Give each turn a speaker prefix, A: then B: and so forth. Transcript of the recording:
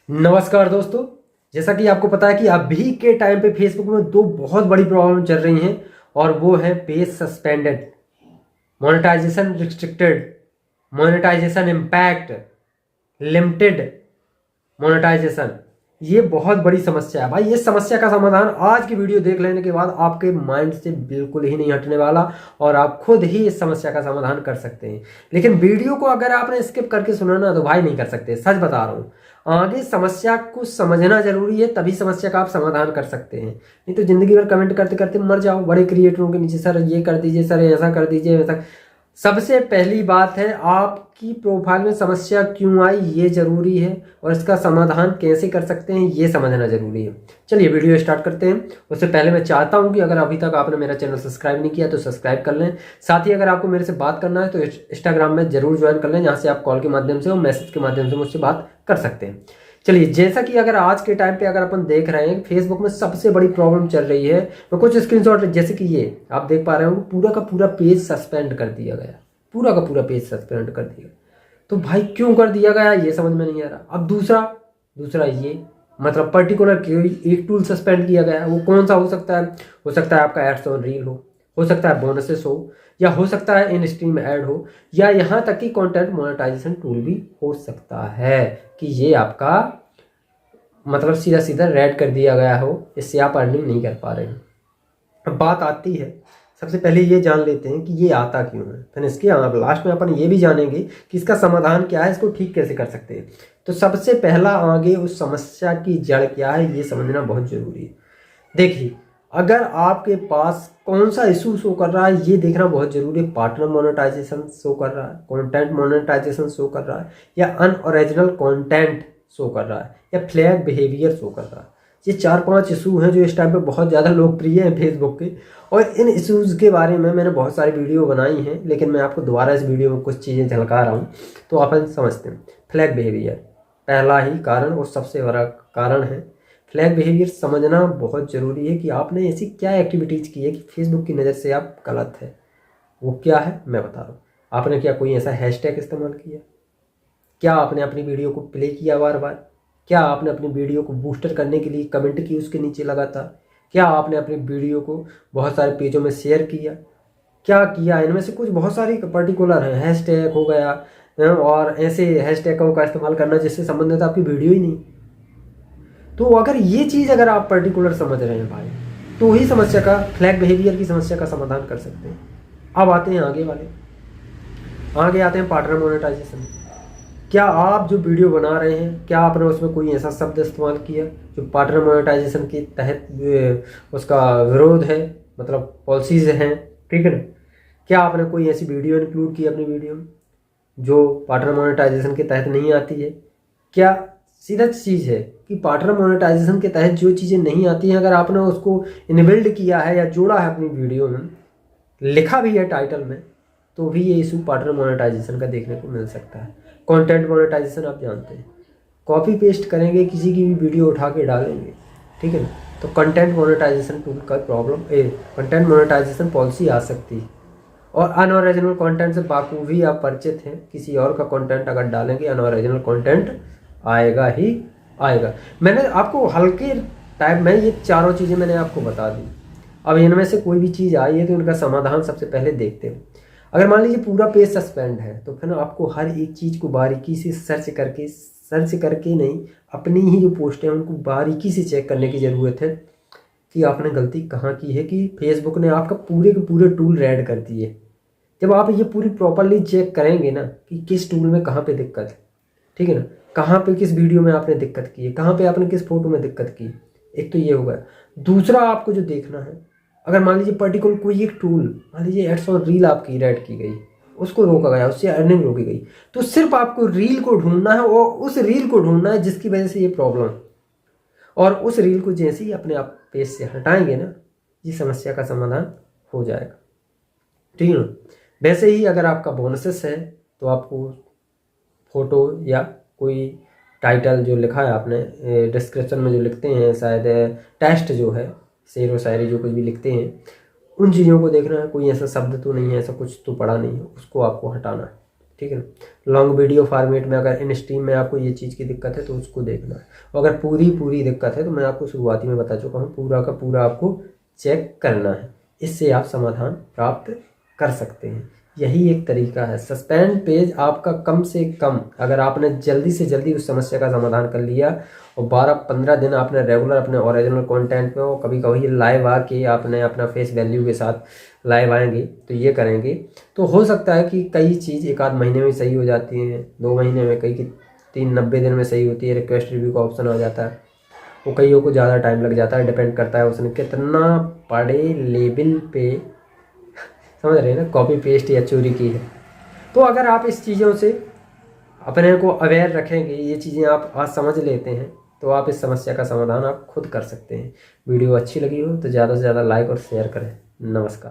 A: नमस्कार दोस्तों। जैसा कि आपको पता है कि अभी के टाइम पे फेसबुक में दो बहुत बड़ी प्रॉब्लम चल रही हैं और वो है page suspended, monetization restricted, monetization impact, limited monetization. ये बहुत बड़ी समस्या है भाई। ये समस्या का समाधान आज की वीडियो देख लेने के बाद आपके माइंड से बिल्कुल ही नहीं हटने वाला और आप खुद ही इस समस्या का समाधान कर सकते हैं। लेकिन वीडियो को अगर आपने स्किप करके सुना ना तो भाई नहीं कर सकते, सच बता रहा हूँ। आगे समस्या को समझना जरूरी है, तभी समस्या का आप समाधान कर सकते हैं। नहीं तो जिंदगी भर कमेंट करते करते मर जाओ बड़े क्रिएटरों के नीचे, सर ये कर दीजिए, सर ऐसा कर दीजिए, वैसा। सबसे पहली बात है, आपकी प्रोफाइल में समस्या क्यों आई ये जरूरी है और इसका समाधान कैसे कर सकते हैं ये समझना जरूरी है। चलिए वीडियो स्टार्ट करते हैं। उससे पहले मैं चाहता हूं कि अगर अभी तक आपने मेरा चैनल सब्सक्राइब नहीं किया तो सब्सक्राइब कर लें। साथ ही अगर आपको मेरे से बात करना है तो इंस्टाग्राम में जरूर ज्वाइन कर लें, जहां से आप कॉल के माध्यम से और मैसेज के माध्यम से मुझसे बात कर सकते हैं। चलिए, जैसा कि अगर आज के टाइम पे अगर अपन देख रहे हैं फेसबुक में सबसे बड़ी प्रॉब्लम चल रही है। मैं कुछ स्क्रीनशॉट, जैसे कि ये आप देख पा रहे हो, पूरा का पूरा पेज सस्पेंड कर दिया गया, पूरा का पूरा पेज सस्पेंड कर दिया। तो भाई क्यों कर दिया गया ये समझ में नहीं आ रहा। अब दूसरा दूसरा ये मतलब पर्टिकुलर एक टूल सस्पेंड किया गया है। वो कौन सा हो सकता है? हो सकता है आपका एड्स ऑन रील हो सकता है बोनसेस हो, या हो सकता है इन स्ट्रीम ऐड हो, या यहाँ तक कि कंटेंट मोनेटाइजेशन टूल भी हो सकता है कि ये आपका मतलब सीधा सीधा रेड कर दिया गया हो, इससे आप अर्निंग नहीं कर पा रहे हैं। अब बात आती है, सबसे पहले ये जान लेते हैं कि ये आता क्यों है, फिर इसके लास्ट में अपन ये भी जानेंगे कि इसका समाधान क्या है, इसको ठीक कैसे कर सकते हैं। तो सबसे पहला आगे उस समस्या की जड़ क्या है ये समझना बहुत जरूरी है। देखिए, अगर आपके पास कौन सा इशू शो कर रहा है ये देखना बहुत जरूरी है। पार्टनर मोनेटाइजेशन शो कर रहा है, कंटेंट मोनेटाइजेशन शो कर रहा है, या अनओरिजिनल कंटेंट शो कर रहा है, या फ्लैग बिहेवियर शो कर रहा है। ये 4-5 इशू हैं जो इस टाइम पे बहुत ज़्यादा लोकप्रिय हैं फेसबुक के। और इन इश्यूज़ के बारे में मैंने बहुत सारी वीडियो बनाई हैं, लेकिन मैं आपको दोबारा इस वीडियो में कुछ चीज़ें झलका रहा हूँ तो अपन समझते हैं। फ्लैग बिहेवियर पहला ही कारण और सबसे बड़ा कारण है। फ्लैग बिहेवियर समझना बहुत ज़रूरी है कि आपने ऐसी क्या एक्टिविटीज़ की है कि फेसबुक की नज़र से आप गलत है। वो क्या है मैं बता रहा हूँ। आपने क्या कोई ऐसा हैशटैग इस्तेमाल किया? क्या आपने अपनी वीडियो को प्ले किया बार बार? क्या आपने अपनी वीडियो को बूस्टर करने के लिए कमेंट की उसके नीचे लगातार? क्या आपने अपनी वीडियो को बहुत सारे पेजों में शेयर किया? क्या किया? इनमें से कुछ बहुत सारी पर्टिकुलर हैं। हैशटैग हो गया, और ऐसे हैशटैगों का इस्तेमाल करना जिससे संबंधित आपकी वीडियो ही नहीं। तो अगर ये चीज़ अगर आप पर्टिकुलर समझ रहे हैं भाई, तो ही समस्या का, फ्लैग बिहेवियर की समस्या का समाधान कर सकते हैं। अब आते हैं आगे आते हैं पार्टनर मोनेटाइजेशन। क्या आप जो वीडियो बना रहे हैं, क्या आपने उसमें कोई ऐसा शब्द इस्तेमाल किया जो पार्टनर मोनेटाइजेशन के तहत उसका विरोध है, मतलब पॉलिसीज हैं, ठीक है ना? क्या आपने कोई ऐसी वीडियो इंक्लूड की अपनी वीडियो में जो पार्टनर मोनेटाइजेशन के तहत नहीं आती है? क्या सीधा चीज़ है कि पार्टनर मोनेटाइजेशन के तहत जो चीज़ें नहीं आती हैं, अगर आपने उसको इनबिल्ड किया है या जोड़ा है अपनी वीडियो में, लिखा भी है टाइटल में, तो भी ये इशू पार्टनर मोनेटाइजेशन का देखने को मिल सकता है। कंटेंट मोनेटाइजेशन आप जानते हैं, कॉपी पेस्ट करेंगे, किसी की भी वीडियो उठा के डालेंगे, ठीक है ना? तो कंटेंट मोनेटाइजेशन टूल का प्रॉब्लम, कंटेंट मोनेटाइजेशन पॉलिसी आ सकती है। और अनओरिजिनल कंटेंट से बाखूबी आप परिचित हैं, किसी और का कंटेंट अगर डालेंगे अनओरिजिनल कंटेंट आएगा ही आएगा। मैंने आपको हल्के टाइप में ये चारों चीज़ें मैंने आपको बता दी। अब इनमें से कोई भी चीज़ आई है तो इनका समाधान सबसे पहले देखते हैं। अगर मान लीजिए पूरा पेज सस्पेंड है तो फिर आपको हर एक चीज़ को बारीकी से सर्च करके नहीं, अपनी ही जो पोस्ट है उनको बारीकी से चेक करने की ज़रूरत है कि आपने गलती कहाँ की है कि फेसबुक ने आपका पूरे के पूरे टूल रेड कर दिए। जब आप ये पूरी प्रॉपरली चेक करेंगे ना कि किस टूल में कहाँ पे दिक्कत है, ठीक है ना, कहाँ पे किस वीडियो में आपने दिक्कत की है, कहाँ पे आपने किस फोटो में दिक्कत की, एक तो ये होगा। दूसरा आपको जो देखना है, अगर मान लीजिए पर्टिकुलर कोई एक टूल, मान लीजिए एड्स ऑन रील आपकी रेड की गई, उसको रोका गया, उससे अर्निंग रोकी गई, तो सिर्फ आपको रील को ढूंढना है और उस रील को ढूंढना है जिसकी वजह से ये प्रॉब्लम, और उस रील को जैसे ही अपने आप पेज से हटाएंगे ना, ये समस्या का समाधान हो जाएगा, ठीक है ना? वैसे ही अगर आपका बोनसेस है तो आपको फोटो या कोई टाइटल जो लिखा है आपने, डिस्क्रिप्शन में जो लिखते हैं, शायद टेक्स्ट जो है, शेर व शायरी जो कुछ भी लिखते हैं, उन चीज़ों को देखना है, कोई ऐसा शब्द तो नहीं है, ऐसा कुछ तो पड़ा नहीं है, उसको आपको हटाना है। ठीक है ना। लॉन्ग वीडियो फॉर्मेट में अगर इन स्ट्रीम में आपको ये चीज़ की दिक्कत है तो उसको देखना है, और अगर पूरी दिक्कत है तो मैं आपको शुरुआती में बता चुका हूँ, पूरा का पूरा आपको चेक करना है, इससे आप समाधान प्राप्त कर सकते हैं। यही एक तरीका है। सस्पेंड पेज आपका कम से कम, अगर आपने जल्दी से जल्दी उस समस्या का समाधान कर लिया और 12-15 दिन आपने रेगुलर अपने ओरिजिनल कंटेंट पे हो, कभी कभी लाइव आके आपने अपना फेस वैल्यू के साथ लाइव आएंगे तो ये करेंगे, तो हो सकता है कि कई चीज़ 1 आध महीने में सही हो जाती हैं, 2 महीने में, कई की 90 दिन में सही होती है। रिक्वेस्ट रिव्यू का ऑप्शन आ जाता है, वो कईयों को ज़्यादा टाइम लग जाता है, डिपेंड करता है उसने कितना बड़े लेवल पे, समझ रहे हैं ना, कॉपी पेस्ट या चोरी की है। तो अगर आप इस चीज़ों से अपने को अवेयर रखेंगे, ये चीज़ें आप आज समझ लेते हैं, तो आप इस समस्या का समाधान आप खुद कर सकते हैं। वीडियो अच्छी लगी हो तो ज़्यादा से ज़्यादा लाइक और शेयर करें। नमस्कार।